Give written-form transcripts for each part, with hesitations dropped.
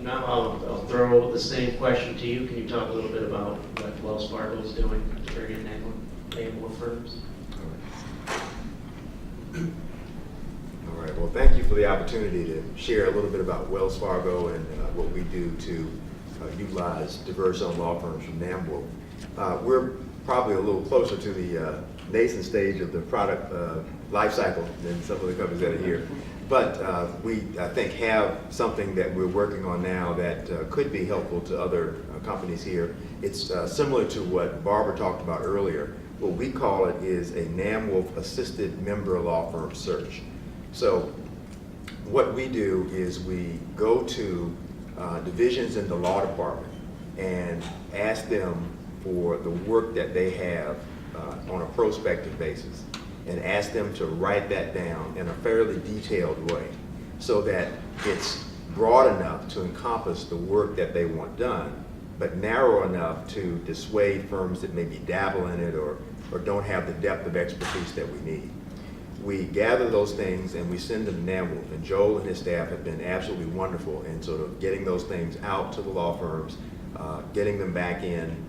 now I'll throw the same question to you. Can you talk a little bit about what Wells Fargo is doing to bring in NAMWOLF firms? All right, well, thank you for the opportunity to share a little bit about Wells Fargo and what we do to utilize diverse-owned law firms from NAMWOLF. We're probably a little closer to the nascent stage of the product life cycle than some of the companies that are here. But we, I think, have something that we're working on now that could be helpful to other companies here. It's similar to what Barbara talked about earlier. What we call it is a NAMWOLF assisted member law firm search. So what we do is we go to divisions in the law department and ask them for the work that they have on a prospective basis, and ask them to write that down in a fairly detailed way so that it's broad enough to encompass the work that they want done, but narrow enough to dissuade firms that maybe dabble in it or don't have the depth of expertise that we need. We gather those things and we send them to NAMWOLF, and Joel and his staff have been absolutely wonderful in sort of getting those things out to the law firms, getting them back in,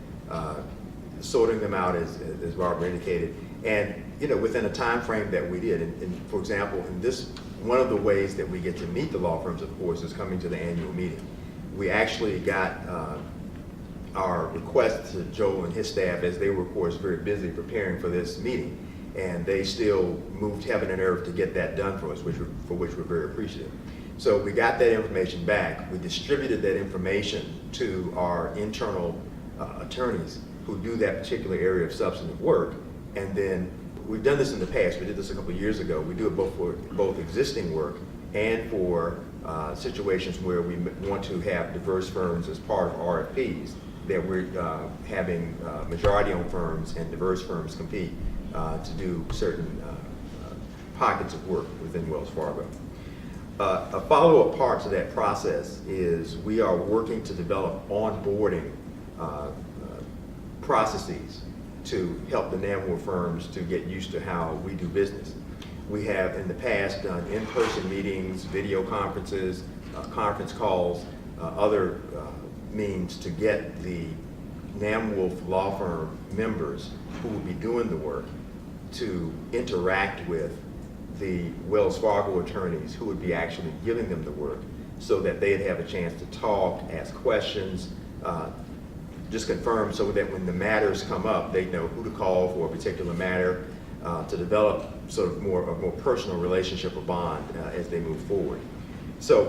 sorting them out as Barbara indicated, and within a time frame that we did. And for example, in this, one of the ways that we get to meet the law firms, of course, is coming to the annual meeting. We actually got our request to Joel and his staff, as they were, of course, very busy preparing for this meeting, and they still moved heaven and earth to get that done for us, for which we're very appreciative. So we got that information back. We distributed that information to our internal attorneys who do that particular area of substantive work, and then we've done this in the past. We did this a couple of years ago. We do it both for both existing work and for situations where we want to have diverse firms as part of RFPs, that we're having majority-owned firms and diverse firms compete to do certain pockets of work within Wells Fargo. A follow-up part to that process is we are working to develop onboarding processes to help the NAMWOLF firms to get used to how we do business. We have in the past done in-person meetings, video conferences, conference calls, other means to get the NAMWOLF law firm members who will be doing the work to interact with the Wells Fargo attorneys who would be actually giving them the work, so that they'd have a chance to talk, ask questions, just confirm, so that when the matters come up, they know who to call for a particular matter, to develop sort of a more personal relationship or bond as they move forward. So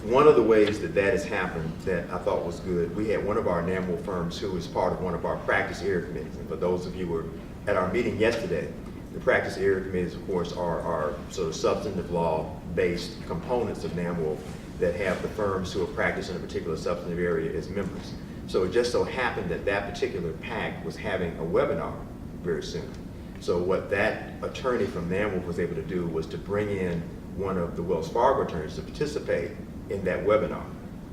one of the ways that that has happened that I thought was good, we had one of our NAMWOLF firms who was part of one of our practice area committees. And for those of you who were at our meeting yesterday, the practice area committees, of course, are sort of substantive law-based components of NAMWOLF that have the firms who are practicing a particular substantive area as members. So it just so happened that that particular PAC was having a webinar very soon. So what that attorney from NAMWOLF was able to do was to bring in one of the Wells Fargo attorneys to participate in that webinar,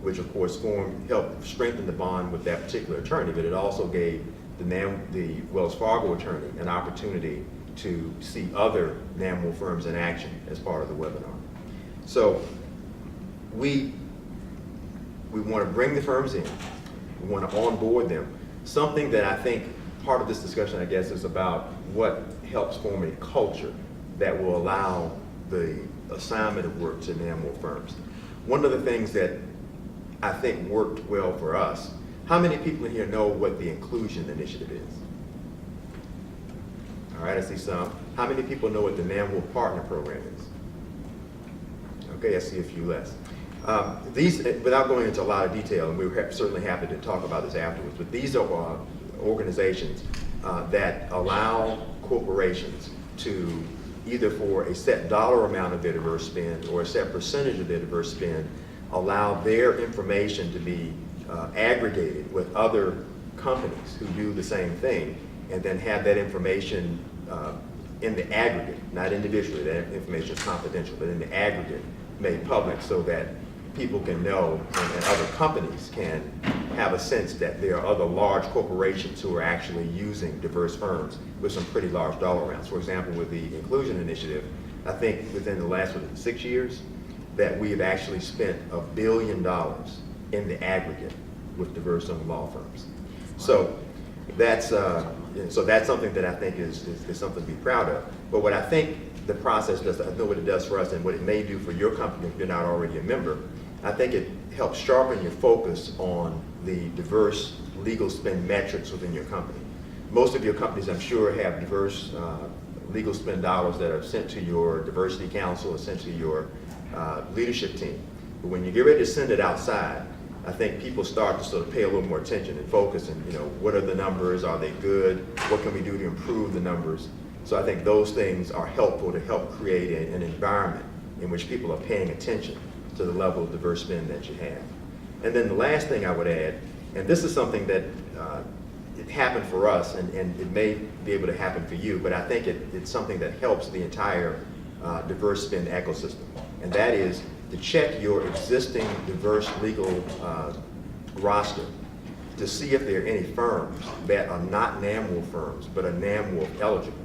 which of course helped strengthen the bond with that particular attorney, but it also gave the Wells Fargo attorney an opportunity to see other NAMWOLF firms in action as part of the webinar. So we want to bring the firms in. We want to onboard them. Something that I think part of this discussion, I guess, is about what helps form a culture that will allow the assignment of work to NAMWOLF firms. One of the things that I think worked well for us, how many people in here know what the inclusion initiative is? All right, I see some. How many people know what the NAMWOLF partner program is? Okay, I see a few less. These, without going into a lot of detail, and we're certainly happy to talk about this afterwards, but these are organizations that allow corporations to, either for a set dollar amount of their diverse spend or a set percentage of their diverse spend, allow their information to be aggregated with other companies who do the same thing, and then have that information in the aggregate, not individually. That information is confidential, but in the aggregate made public, so that people can know, and other companies can have a sense that there are other large corporations who are actually using diverse firms with some pretty large dollar amounts. For example, with the Inclusion Initiative, I think within the last 6 years that we've actually spent $1 billion in the aggregate with diverse-owned law firms. So that's something that I think is something to be proud of. But what I think the process does, I know what it does for us and what it may do for your company if you're not already a member, I think it helps sharpen your focus on the diverse legal spend metrics within your company. Most of your companies, I'm sure, have diverse legal spend dollars that are sent to your diversity council, essentially your leadership team. But when you get ready to send it outside, I think people start to sort of pay a little more attention and focus and, you know, what are the numbers? Are they good? What can we do to improve the numbers? So I think those things are helpful to help create an environment in which people are paying attention to the level of diverse spend that you have. And then the last thing I would add, and this is something that it happened for us, and it may be able to happen for you, but I think it's something that helps the entire diverse spend ecosystem. And that is to check your existing diverse legal roster to see if there are any firms that are not NAMWOLF firms, but are NAMWOLF eligible.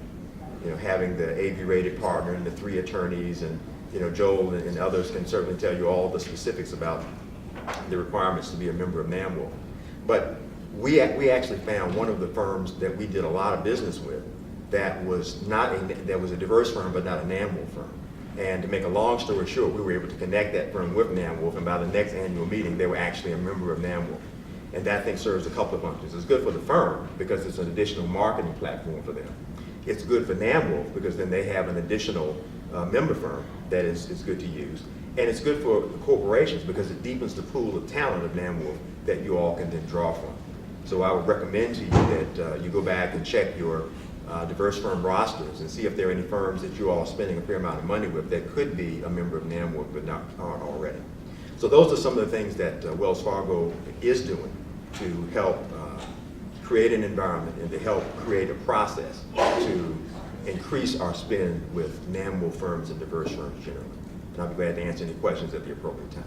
You know, having the AV-rated partner and the 3 attorneys, and you know, Joel and others can certainly tell you all the specifics about the requirements to be a member of NAMWOLF. But we actually found one of the firms that we did a lot of business with that was a diverse firm, but not a NAMWOLF firm. And to make a long story short, we were able to connect that firm with NAMWOLF, and by the next annual meeting, they were actually a member of NAMWOLF. And that thing serves a couple of functions. It's good for the firm because it's an additional marketing platform for them. It's good for NAMWOLF because then they have an additional member firm that is good to use. And it's good for the corporations because it deepens the pool of talent of NAMWOLF that you all can then draw from. So I would recommend to you that you go back and check your diverse firm rosters and see if there are any firms that you all are spending a fair amount of money with that could be a member of NAMWOLF but aren't already. So those are some of the things that Wells Fargo is doing to help create an environment and to help create a process to increase our spend with NAMWOLF firms and diverse firms generally. And I'll be glad to answer any questions at the appropriate time.